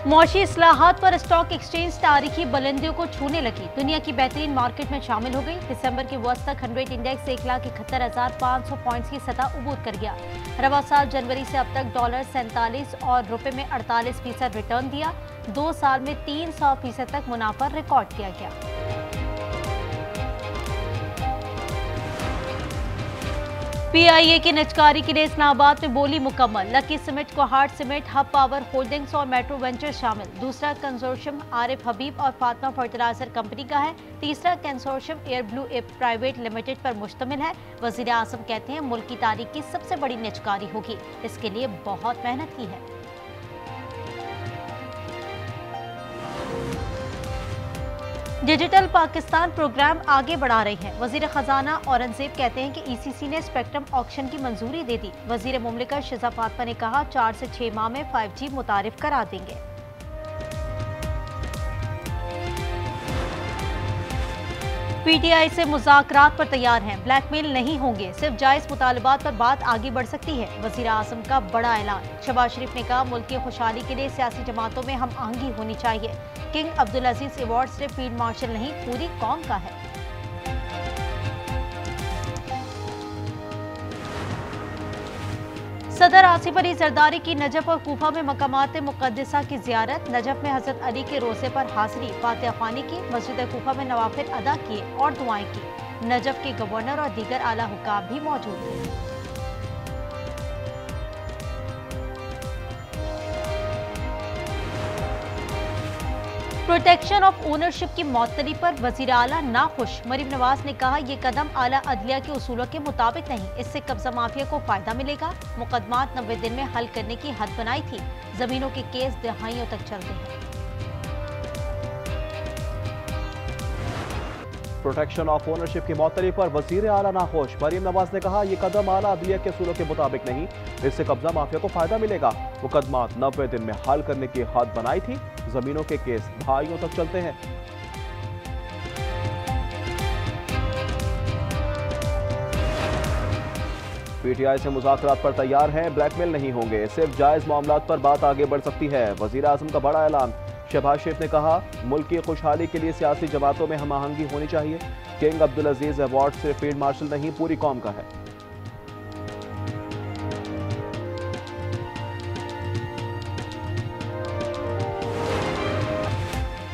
मौशी इस्लाहात पर stock exchange तारीखी बुलंदियों को छूने लगी। दुनिया की बेहतरीन मार्केट में शामिल हो गई। दिसंबर के वस्त तक 100 इंडेक्स 1,71,500 पॉइंट्स की सतह उबूर कर गया। रवा साल जनवरी से अब तक $47 और रुपए में 48% रिटर्न दिया। 2 साल में 300% तक मुनाफा रिकॉर्ड किया गया। पीआईए की निजकारी के लिए इस्लामाबाद में बोली मुकम्मल। Lucky cement, Kohat cement, hub power holdings और मेट्रो वेंचर्स शामिल। दूसरा कंसोर्शियम आरिफ हबीब और फातिमा फर्टिलाइजर कंपनी का है। तीसरा consortium air blue private limited पर मुश्तमिल है। वजीर आजम कहते हैं मुल्क की तारीख की सबसे बड़ी निजकारी होगी, इसके लिए बहुत मेहनत की है। डिजिटल पाकिस्तान प्रोग्राम आगे बढ़ा रही है। वजीर खजाना औरंगजेब कहते हैं कि ईसीसी ने स्पेक्ट्रम ऑक्शन की मंजूरी दे दी। वजीर मुमलिकत शिजा फातिमा ने कहा 4 से 6 माह में 5G मुतारिफ करा देंगे। पीटीआई से मुज़ाकरात पर तैयार हैं, ब्लैकमेल नहीं होंगे, सिर्फ जायज मुतालबात पर बात आगे बढ़ सकती है। वजीर आज़म का बड़ा ऐलान। शहबाज शरीफ ने कहा मुल्क की खुशहाली के लिए सियासी जमातों में हम आहंगी होनी चाहिए। किंग अब्दुल अजीज अवार्ड सिर्फ फील्ड मार्शल नहीं, पूरी कौम का है। सदर आसिफ अली जरदारी की नजफ और कूफा में मकामात मुक़द्दसा की ज़ियारत। नजफ में हज़रत अली के रोज़े पर हाज़री, फातिहा ख़्वानी की। मस्जिद कूफा में नवाफिल अदा किए और दुआएं की। नजफ के गवर्नर और दीगर आला हुक्काम भी मौजूद थे। प्रोटेक्शन ऑफ ओनरशिप की मौतली पर वजीर आला नाखुश। मरीम नवाज ने कहा यह कदम आला अदलिया के उसूलों के मुताबिक नहीं, इससे कब्जा माफिया को फायदा मिलेगा। मुकदमात 90 दिन में हल करने की हद बनाई थी, जमीनों के केस दहाइयों तक चलते हैं। प्रोटेक्शन ऑफ ओनरशिप की मौतली पर वजीर आला नाखुश। मरीम नवाज ने कहा यह कदम आला अदलिया के उसूलों के मुताबिक नहीं, इससे कब्जा माफिया को फायदा मिलेगा। मुकदमात 90 दिन में हल करने की हद बनाई थी, जमीनों के केस दहाइयों तक चलते हैं। पीटीआई से मुज़ाकरात पर तैयार हैं, ब्लैकमेल नहीं होंगे, सिर्फ जायज मामलात पर बात आगे बढ़ सकती है। वजीर आज़म का बड़ा ऐलान। शहबाज शरीफ ने कहा मुल्क की खुशहाली के लिए सियासी जमातों में हम आहंगी होनी चाहिए। किंग अब्दुल अजीज अवार्ड सिर्फ फील्ड मार्शल नहीं, पूरी कौम का है।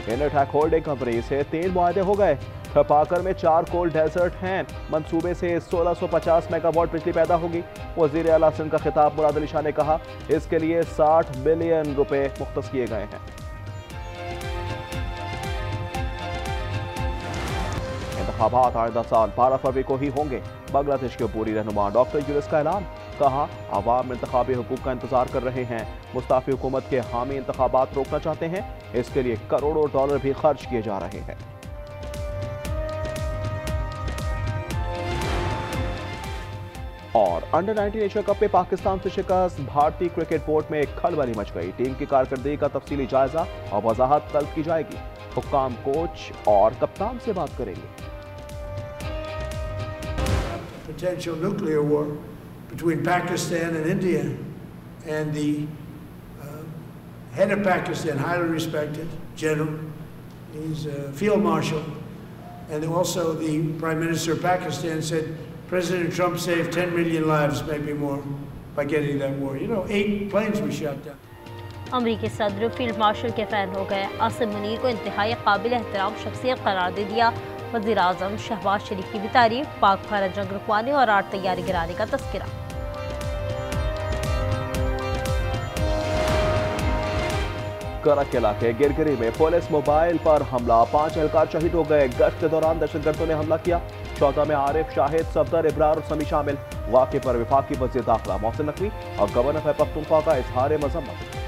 इनरटेक होल्डिंग कंपनी से 3 मुआहदे हो गए। थपाकर में 4 कोल डेजर्ट हैं। मंसूबे से 1650 मेगावाट बिजली पैदा होगी। वजीर आला सिंध का खिताब मुराद अली शाह ने कहा इसके लिए 60 बिलियन रुपए मुख्तस किए गए हैं। इंतखाबात आइंदा साल 12 फरवरी को ही होंगे। बांग्लादेश के पूरी रहनुमा डॉक्टर यूनुस का ऐलान। कहा आवाम इंतखाबी हुकूक का इंतजार कर रहे हैं। मुस्ताफी हुकूमत के हामी इंतखाबात रोकना चाहते हैं, इसके लिए करोड़ों डॉलर भी खर्च किए जा रहे हैं। और अंडर 19 एशिया कप में पाकिस्तान से शिकस्त। भारतीय क्रिकेट बोर्ड में खलबली मच गई। टीम की कारकर्दगी का तफसीली जायजा और वजाहत तलब की जाएगी। हुक्काम, कोच और कप्तान से बात करेंगे। Potential nuclear war between Pakistan and India, and the head of Pakistan, highly respected general, he's a field marshal, and also the Prime Minister of Pakistan said President Trump saved 10 million lives, maybe more, by getting that war. You know, 8 planes we shot down. अमरीकी सदर field marshal के fan हो गए। आसिम मुनीर को इंतहाई काबिल एहतराम शख्सियत करार दे दिया। वज़ीर आज़म शहबाज शरीफ की भी तारीफ। पाक भारत जंग रुकवाने और 8 तैयारी गिराने का तस्करा। करक इलाके गिरगिरी में पुलिस मोबाइल पर हमला। 5 एहलकार शहीद हो गए। गश्त के दौरान दहशतगर्दों ने हमला किया। 14 में आरिफ, शाहिद, सफदर, इब्रार और समी शामिल। वाक़े पर वफाकी वज़ीर दाखिला मोहसिन नकवी और गवर्नर पख्तूनख्वा का इजहार मज़म्मत।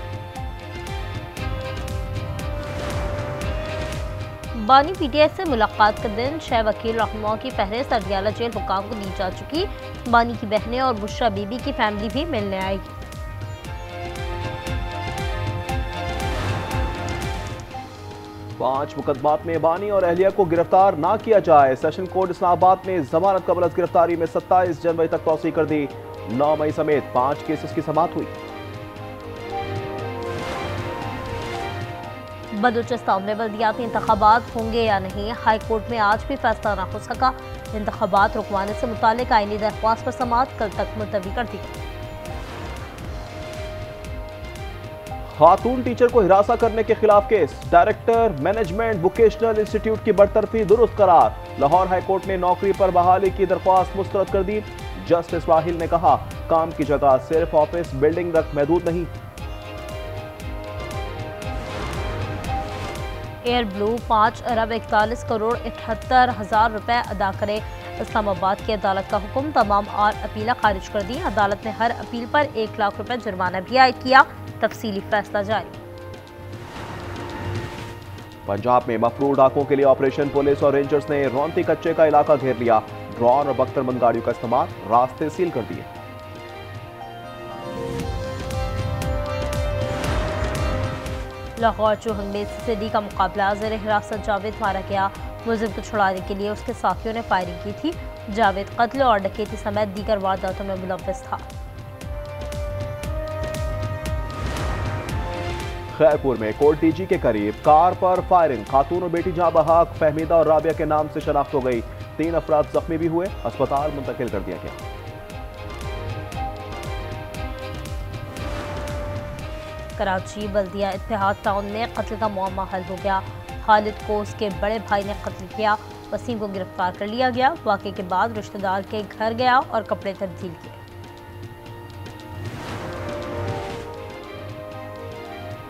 बानी पीटीआई से मुलाकात का दिन। 6 वकील रहनुमाओं की फहरिस्त अडियाला जेल हुकाम को दी जा चुकी। बानी की बहनें और बुशरा बीबी की फैमिली भी मिलने आएगी। 5 मुकदमात में बानी और अहलिया को गिरफ्तार ना किया जाए। सेशन कोर्ट इस्लामाबाद ने जमानत कबल अज़ गिरफ्तारी में 27 जनवरी तक तौसीह कर दी। 9 मई समेत 5 केसेस की समाअत हुई। बलूचिस्तान में बल्दियाती इंतखाबात होंगे या नहीं, हाई कोर्ट में आज भी फैसला न हो सका। इंतखाबात रुकवाने से मुताल्लिक आईनी दरख्वास्त पर समाअत कल तक मुलतवी कर दी गई। खातून टीचर को हिरासा करने के खिलाफ case, director management vocational institute की बरतरफी दुरुस्त करार। लाहौर हाईकोर्ट ने नौकरी पर बहाली की दरख्वास्त मुस्तरद कर दी। जस्टिस वाहिल ने कहा, काम की जगह सिर्फ ऑफिस बिल्डिंग तक महदूद नहीं। एयर ब्लू 5 अरब 41 करोड़ 78,000 रुपए अदा करे। इस्लामाबाद की अदालत का हुक्म, तमाम और अपीला खारिज कर दी। अदालत ने हर अपील पर 1 लाख रुपए जुर्माना भी आयद किया। तफसीली फैसला जारी। पंजाब में मफरूर डाकों के लिए ऑपरेशन, पुलिस और रेंजर्स ने रौंती कच्चे का इलाका घेर लिया। ड्रोन और बख्तरबंद गाड़ियों का इस्तेमाल, रास्ते सील कर दिए। लाहौर चूहंग में सीसीडी का मुकाबला, ज़ेर हिरासत जावेद मारा गया। मुलजिम को छुड़ाने के लिए उसके साथियों ने फायरिंग की थी। जावेद कत्ल और डकैती समेत दीगर वारदातों में मुलव्वस था। खैरपुर में कोर्ट डीजी के करीब कार पर फायरिंग, खातून और बेटी जहां बहाक फहमीदा और राबिया के नाम से शनाख्त हो गई। 3 अफराद जख्मी भी हुए, अस्पताल मुंतकिल कर दिया गया। कराची बल्दिया इत्तेहाद टाउन में कत्ल का मुअम्मा हल हो गया। खालिद को उसके बड़े भाई ने कत्ल किया। वसीम को गिरफ्तार कर लिया गया। वाक़े के बाद रिश्तेदार के घर गया और कपड़े तब्दील किए।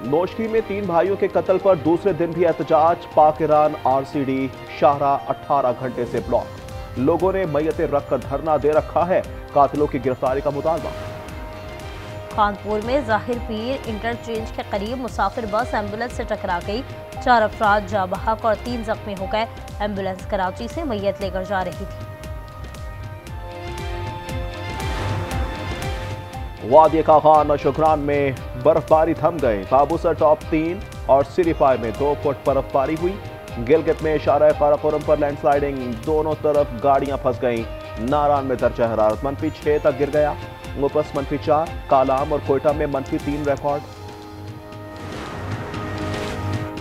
नौशकी में 3 भाइयों के कत्ल पर दूसरे दिन भी एहतजाज। पाक ईरान RCD शाहराह 18 घंटे से ब्लॉक। लोगों ने मैयतें रखकर धरना दे रखा है। कातिलों की गिरफ्तारी का मुतालबा। कानपुर में जाहिर पीर इंटरचेंज के करीब मुसाफिर बस एम्बुलेंस से टकरा गई। 4 अफराद जाँ बहक और 3 जख्मी हो गए। एम्बुलेंस कराची से मैयत लेकर जा रही थी। वादी खाखान और शुक्रान में बर्फबारी थम गई। ताबूसर टॉप 3 और सिरीपाई में 2 फुट बर्फबारी हुई। गिलगित में शारा काराकोरम पर लैंडस्लाइडिंग, दोनों तरफ गाड़ियां फंस गईं। नारान में दर्जा हरारत -6 तक गिर गया। मुपस -4, कालाम और कोयटा में -3 रिकॉर्ड।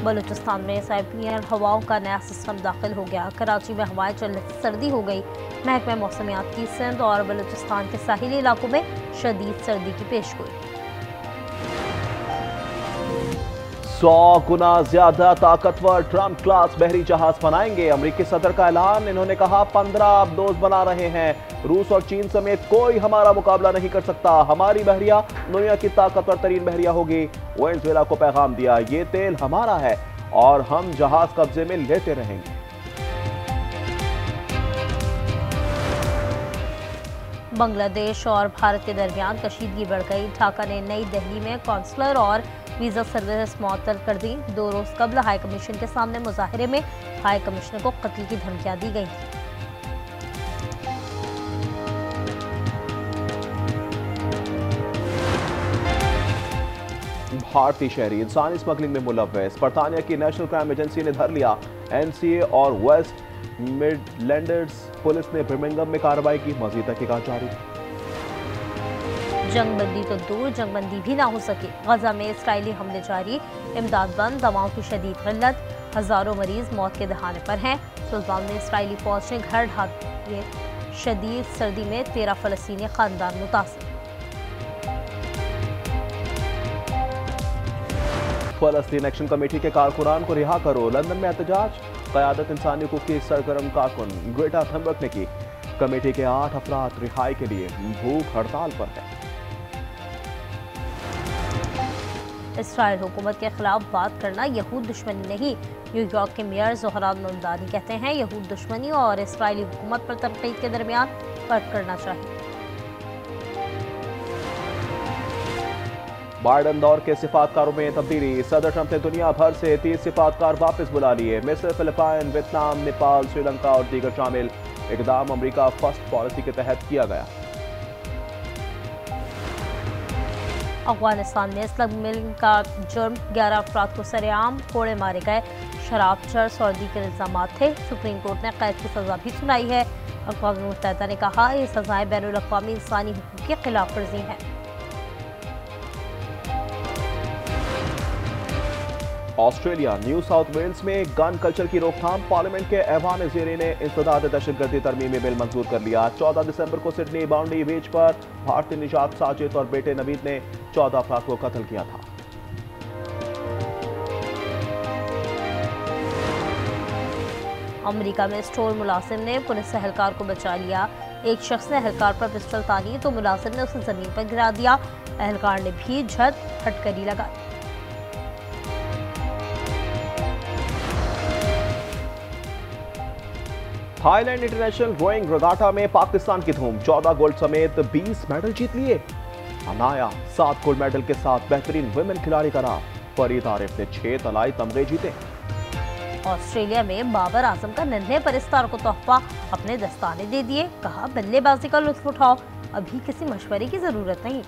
बलूचिस्तान में साइक्लोनियल हवाओं का नया सिस्टम दाखिल हो गया। कराची में हवाएं चलने से सर्दी हो गई। महकमा मौसमियात की सिंध और बलूचिस्तान के साहिली इलाकों में शदीद सर्दी की पेशगोई। 100 गुना ज्यादा ताकतवर ट्रम्प क्लास बहरी जहाज बनाएंगे। अमेरिकी सदर का ऐलान। इन्होंने कहा 15 अबदोज बना रहे हैं। रूस और चीन समेत कोई हमारा मुकाबला नहीं कर सकता। हमारी बहरिया दुनिया की ताकतवर तरीन बहरिया होगी। वेनेजुएला को पैगाम दिया, ये तेल हमारा है और हम जहाज कब्जे में लेते रहेंगे। बांग्लादेश और भारत के दरमियान कशीदगी बढ़ गई। ढाका ने नई दिल्ली में कौंसलर और वीज़ा सर्विस मुअत्तल कर दी। 2 रोज़ कबल हाई कमीशन के सामने मुजाहरे में हाई कमिश्नर को कत्ल की धमकियां दी गई थी। भारतीय शहरी इंसानी स्मगलिंग में मुलव्वस। बरतानिया की नेशनल क्राइम एजेंसी ने धर लिया। NCA और वेस्ट मिडलैंडर्स पुलिस ने बर्मिंघम में कार्रवाई की। मजीद तहकीकात जारी। जंगबंदी तो दूर, जंगबंदी भी ना हो सके। गजा में इसराइली हमले जारी। इमदाद बंद, दवाओं की शदीद किल्लत। हजारों मरीज मौत के दहाने पर हैं। सुल्तान में इसराइली फौज ने घर ढा दिए। शदीद सर्दी में 13 फलस्तीनी खानदान मुतासिर। फलस्तीन एक्शन कमेटी के कारकुनान को रिहा करो। लंदन में एहतजाज। क़यादत इंसानी हकूक़ की सरगर्म कारकुन ग्रेटा थनबर्ग ने की। कमेटी के 8 अफराद रिहाई के लिए भूख हड़ताल पर है। इसराइल हुकूमत के खिलाफ बात करना यहूद दुश्मनी नहीं। न्यूयॉर्क के मेयर ज़ोहरान ममदानी कहते हैं, यहूद दुश्मनी और इसराइली हुकूमत पर तनकीद के दरमियान फर्क करना चाहिए। बाइडन दौर के सिफातकारों में तब्दीली। सदर ट्रंप ने दुनिया भर से 30 सिफातकार वापस बुला लिए। मिस्र, फिलिपाइन, वियतनाम, नेपाल, श्रीलंका और दीगर शामिल। इकदाम अमेरिका फर्स्ट पॉलिसी के तहत किया गया। अफगानिस्तान में स्मगलिंग का जुर्म, 11 अफराद को सरेआम कोड़े मारे गए। शराब, चर्स और दीगर इल्जाम थे। सुप्रीम कोर्ट ने कैद की सजा भी सुनाई है। अक़वाम मुत्तहिदा ने कहा, ये सजाएं बैनुल अक़वामी इंसानी हुकूक़ की खिलाफ वर्जी हैं। ऑस्ट्रेलिया न्यू साउथ वेल्स में गन कल्चर की रोकथाम, पार्लियामेंट के ऐवान ज़ेरी ने इंसदाद दहशतगर्दी तरमीमी बिल मंजूर कर लिया। 14 दिसंबर को सिडनी बाउंड्री बीच पर भारतीय निजात साजिद और बेटे नवीद ने 14 अफराद को कत्ल किया था। अमेरिका में स्टोर मुलाजिम ने पुलिस एहलकार को बचा लिया। एक शख्स ने एहलकार पर पिस्टल तानी तो मुलाजिम ने उसे जमीन पर गिरा दिया। एहलकार ने भी झट हटकरी लगाई। थाईलैंड इंटरनेशनल रोइंग रेगाटा में पाकिस्तान की धूम, 14 गोल्ड समेत 20 मेडल जीत लिए। अनाया 7 गोल्ड मेडल के साथ बेहतरीन वुमेन खिलाड़ी का नाम, फरीद आरिफ ने 6 तलाई तमगे जीते। ऑस्ट्रेलिया में बाबर आजम का नन्हे परिस्तार को तोहफा, अपने दस्ताने दे दिए, कहा बल्लेबाजी का लुत्फ उठाओ, अभी किसी मशवरे की जरूरत नहीं।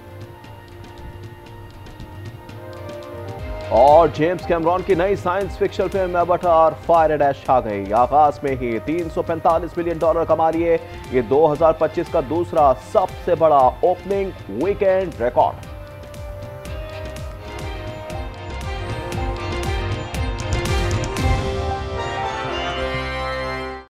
और जेम्स कैमरॉन की नई साइंस फिक्शन फिल्म अवतार फायर एंड ऐश छा गई। आगाज में ही $345 मिलियन कमा लिए। ये 2025 का दूसरा सबसे बड़ा ओपनिंग वीकेंड रिकॉर्ड।